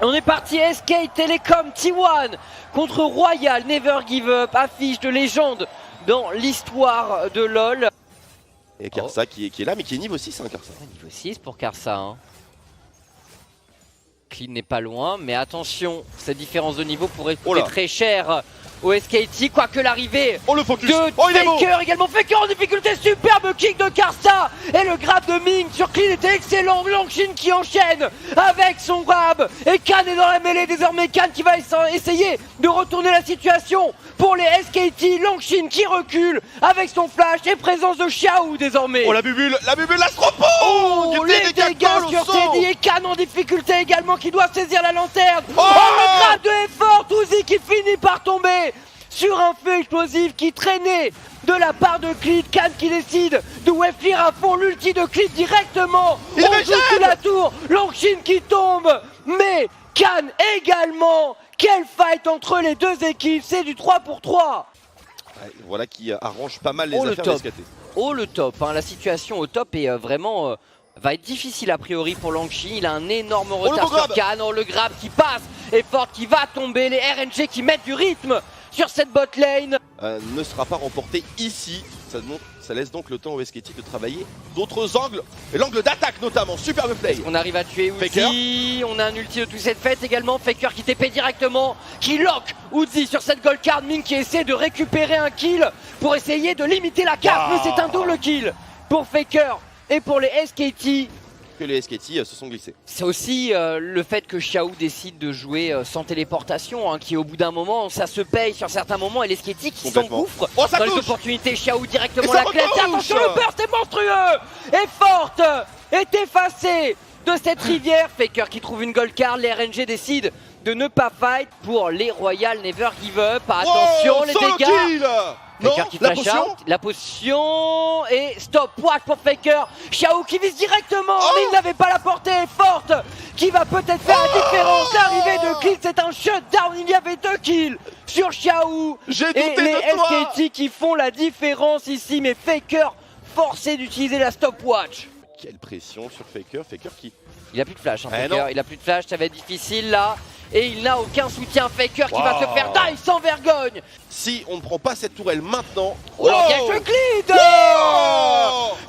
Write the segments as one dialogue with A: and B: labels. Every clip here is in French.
A: On est parti, SK Telecom T1 contre Royal Never Give Up, affiche de légende dans l'histoire de LoL.
B: Et Karsa qui est là, mais qui est niveau 6, hein, Karsa.
A: Niveau 6 pour Karsa. Hein. Clean n'est pas loin, mais attention, cette différence de niveau pourrait coûter très cher au SKT, quoique l'arrivée
B: le focus
A: de Faker également. Faker en difficulté, superbe kick de Karsa et le grab de Ming sur Clean était excellent. Longxin qui enchaîne avec son grab et Kan est dans la mêlée désormais. Kan qui va essayer de retourner la situation pour les SKT. Longxin qui recule avec son flash et présence de Xiao désormais.
B: Oh la bubule l'astropos.
A: Oh les dégâts sur Teddy et Kan en difficulté également qui doit saisir la lanterne. Oh le grab de Effort, Uzi qui finit par tomber sur un feu explosif qui traînait de la part de Cleed. Kan qui décide de weflir à fond l'ulti de Cleed directement au-dessus de la tour. Longxin qui tombe, mais Kan également. Quel fight entre les deux équipes, c'est du 3 pour 3.
B: Ouais, voilà qui arrange pas mal les affaires de SKT.
A: Oh le top, hein. La situation au top est vraiment... va être difficile a priori pour Longxin, il a un énorme retard sur Kan. Oh le grab qui passe, Effort qui va tomber, les RNG qui mettent du rythme sur cette bot lane.
B: Ne sera pas remporté ici, ça laisse donc le temps au SKT de travailler d'autres angles, et l'angle d'attaque notamment, superbe play.
A: On arrive à tuer Uzi, on a un ulti de toute cette fête également, Faker qui TP directement, qui lock Uzi sur cette gold card, Ming qui essaie de récupérer un kill pour essayer de limiter la carte, mais c'est un double kill pour Faker et pour les SKT.
B: Que les SKT se sont glissés. C'est
A: aussi le fait que Xiao décide de jouer sans téléportation, hein, qui au bout d'un moment, ça se paye sur certains moments, et les SKT qui s'engouffrent dans les opportunités. Xiao directement la clé, attention le burst est monstrueux. Effort est effacé de cette rivière. Faker qui trouve une gold card, les RNG décident de ne pas fight pour les Royal Never Give Up. Attention les dégâts. Faker qui flash out, la potion et stopwatch pour Faker. Xiao qui vise directement, mais il n'avait pas la portée forte qui va peut-être faire la différence. L'arrivée de Cleed, c'est un shutdown, il y avait 2 kills sur Xiao. Et les SKT qui font la différence ici, mais Faker forcé d'utiliser la stopwatch.
B: Quelle pression sur Faker, Faker qui...
A: Il a plus de flash, hein, Faker. Il a plus de flash, ça va être difficile là. Et il n'a aucun soutien, Faker qui va se faire die sans vergogne.
B: Si on ne prend pas cette tourelle maintenant...
A: L'engage de Cleed.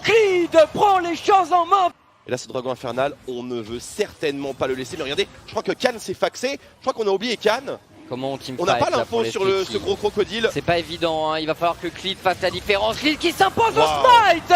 A: Cleed prend les choses en main.
B: Et là ce dragon infernal, on ne veut certainement pas le laisser. Mais regardez, je crois que Kan s'est faxé. Je crois qu'on a oublié Kan.
A: Comment on team
B: n'a pas l'info sur ce gros crocodile.
A: C'est pas évident, hein. Il va falloir que Cleed fasse la différence. Cleed qui s'impose au smite.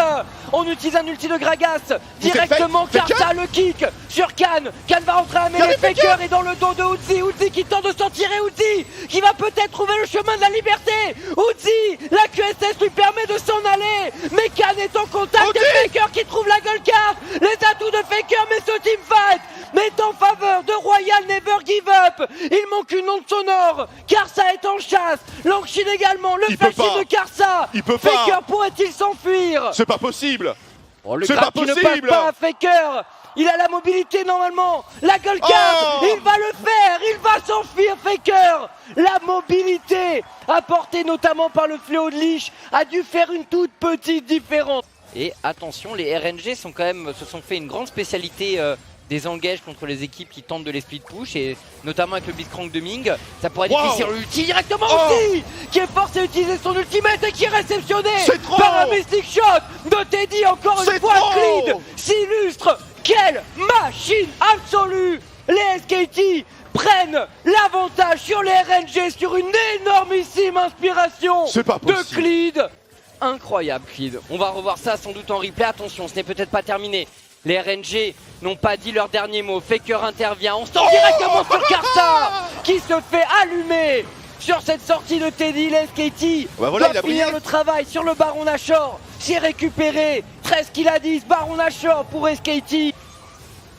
A: On utilise un ulti de Gragas directement. Karsa le kick sur Kan. Kan va rentrer à mêler. Faker est dans le dos de Uzi. Uzi qui tente de s'en tirer. Uzi qui va peut-être trouver le chemin de la liberté. Uzi, la QSS lui permet de s'en aller. Mais Kan est en contact. Et Faker qui trouve la gold card. Les atouts de Faker, mais ce teamfight met en faveur de Royal Never Give Up. Il manque une onde sonore. Karsa est en chasse. Longxin également. Le flashy de Karsa. Faker pourrait-il s'enfuir?
B: C'est pas possible.
A: Oh, le grab qui ne passe pas à Faker. Il a la mobilité normalement. La gold card, il va le faire. Il va s'enfuir Faker. La mobilité apportée notamment par le fléau de Lich a dû faire une toute petite différence. Et attention, les RNG se sont fait une grande spécialité des engages contre les équipes qui tentent de les split push, et notamment avec le Blitzcrank de Ming. Ça pourrait être difficile. L'ulti directement aussi, qui est forcé d'utiliser son ultimate et qui est réceptionné par un Mystic Shot de Teddy. Encore une fois, Cleed s'illustre. Quelle machine absolue. Les SKT prennent l'avantage sur les RNG sur une énormissime inspiration de Cleed. Incroyable Cleed. On va revoir ça sans doute en replay. Attention, ce n'est peut-être pas terminé. Les RNG n'ont pas dit leur dernier mot. Faker intervient. On sort directement sur Karsa qui se fait allumer sur cette sortie de Teddy. Les SKT doivent finir le travail sur le Baron Nashor. C'est récupéré. 13 kills à 10. Baron Nashor pour SKT.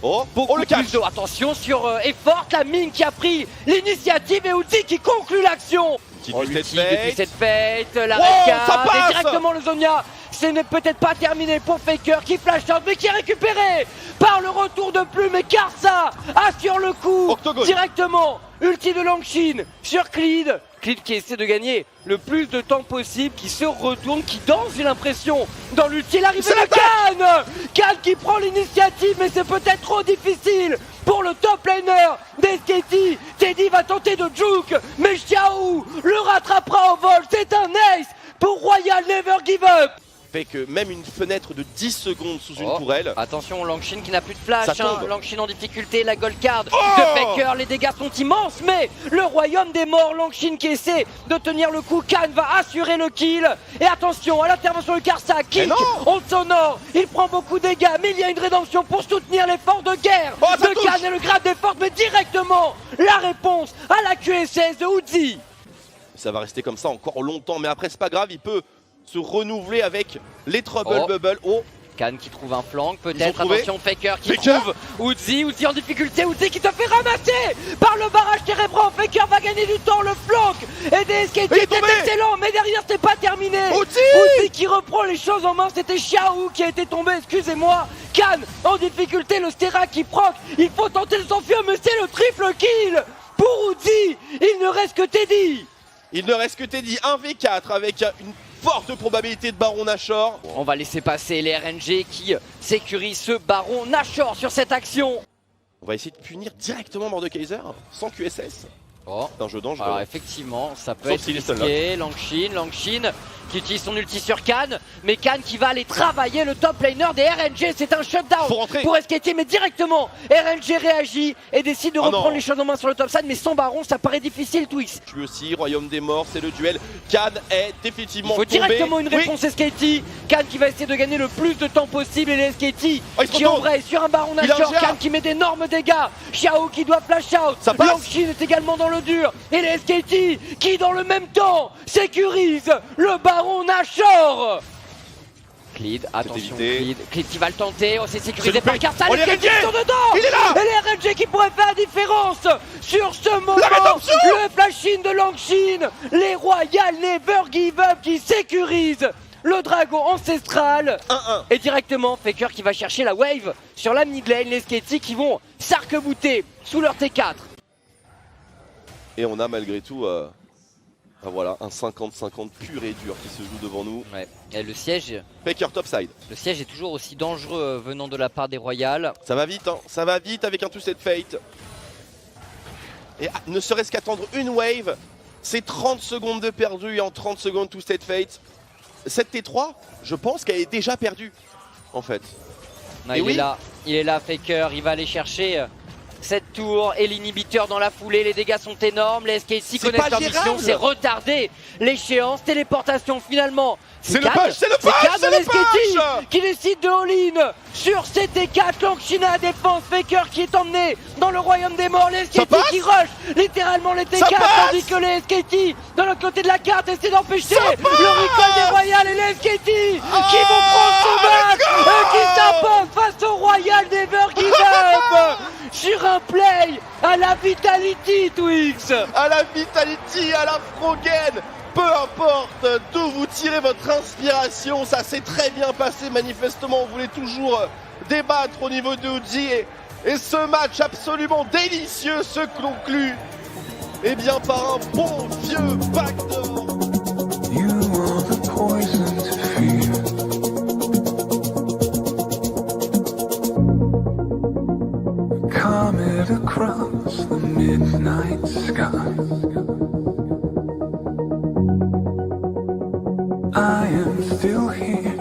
A: Beaucoup plus de... Attention sur Effort. La Ming qui a pris l'initiative et Uzi qui conclut l'action. L'ulti depuis cette fête. La redcard et directement le Zonia. Ce n'est peut-être pas terminé pour Faker qui flash out mais qui est récupéré par le retour de Plume, et Karsa assure le coup directement. Ulti de Longxin sur Cleed. Cleed qui essaie de gagner le plus de temps possible, qui se retourne, qui danse, j'ai l'impression, dans l'ulti. L'arrivée de Kan. Kan qui prend l'initiative, mais c'est peut-être trop difficile pour le top laner des
B: fait que même une fenêtre de 10 secondes sous une tourelle.
A: Attention, Langshin qui n'a plus de flash, Langshin en difficulté, la gold card de
B: Oh
A: Faker, les dégâts sont immenses, mais le royaume des morts, Langshin qui essaie de tenir le coup, Khan va assurer le kill, et attention à l'intervention de Karsa, kick, on sonore, il prend beaucoup de dégâts, mais il y a une rédemption pour soutenir l'effort de guerre de Khan et le grade d'effort, mais directement la réponse à la QSS de Uzi.
B: Ça va rester comme ça encore longtemps, mais après c'est pas grave, il peut se renouveler avec les Trouble Bubble. Oh,
A: Khan qui trouve un flank, peut-être, attention Faker qui trouve Uzi en difficulté, Uzi qui te fait ramasser par le barrage Térébrant, Faker va gagner du temps, le flank et des SKT était excellent, mais derrière c'est pas terminé. Uzi qui reprend les choses en main, c'était Xiao qui a été tombé, excusez-moi. Khan en difficulté, le Stera qui proc, il faut tenter de s'enfuir, mais c'est le triple kill pour Uzi, il ne reste que Teddy.
B: Il ne reste que Teddy, 1v4 avec une forte probabilité de Baron Nashor.
A: On va laisser passer les RNG qui sécurisent ce Baron Nashor sur cette action.
B: On va essayer de punir directement Mordekaiser sans QSS. C'est un jeu dangereux.
A: Alors effectivement, ça peut être risqué. Langshin qui utilise son ulti sur Khan, mais Khan qui va aller travailler le top laner des RNG, c'est un shutdown pour SKT, mais directement RNG réagit et décide de reprendre les choses en main sur le top side, mais sans Baron ça paraît difficile. Twix.
B: Je suis aussi, Royaume des Morts, c'est le duel. Khan est définitivement tombé.
A: Il faut directement une réponse SKT. Khan qui va essayer de gagner le plus de temps possible et les SKT qui embrayent sur un Baron Nashor. Khan qui met d'énormes dégâts. Xiao qui doit flash out. Langshin est également dans le dur et les SKT qui dans le même temps sécurisent le Baron Nashor. Clid, attention Clid qui va le tenter, c'est sécurisé par Karsa, les SKT sont dedans.
B: Il est là.
A: Et les RNG qui pourraient faire la différence sur ce moment. Le flash-in de Langshin, les Royal Never Give Up qui sécurisent le dragon ancestral.
B: 1-1.
A: Et directement Faker qui va chercher la wave sur la mid lane, les SKT qui vont s'arc-bouter sous leur T4.
B: Et on a malgré tout voilà, un 50-50 pur et dur qui se joue devant nous.
A: Ouais. Et le siège.
B: Faker topside.
A: Le siège est toujours aussi dangereux venant de la part des Royals.
B: Ça va vite, hein. Ça va vite avec un Twisted Fate. Et ne serait-ce qu'attendre une wave, c'est 30 secondes de perdu et en 30 secondes Twisted Fate. Cette T3, je pense qu'elle est déjà perdue, en fait.
A: Non, il est là Faker, il va aller chercher cette tour et l'inhibiteur dans la foulée, les dégâts sont énormes, les SKT connaissent leur mission, c'est retarder l'échéance, téléportation finalement.
B: C'est le push, c'est le push,
A: qui décide de all-in sur CT4, Langshin à la défense, Faker qui est emmené dans le royaume des morts, les SKT qui rush littéralement les T4, tandis que les SKT de l'autre côté de la carte essaient d'empêcher le recoil des Royals et les SKT qui vont prendre ce match et qui s'imposent face au Royal Never Give Up sur un play à la Vitality, Twix.
B: À la Vitality, à la Frogen. Peu importe d'où vous tirez votre inspiration, ça s'est très bien passé manifestement, on voulait toujours débattre au niveau de Uzi et ce match absolument délicieux se conclut par un bon vieux backdoor.
C: Comet across the midnight sky. I am still here.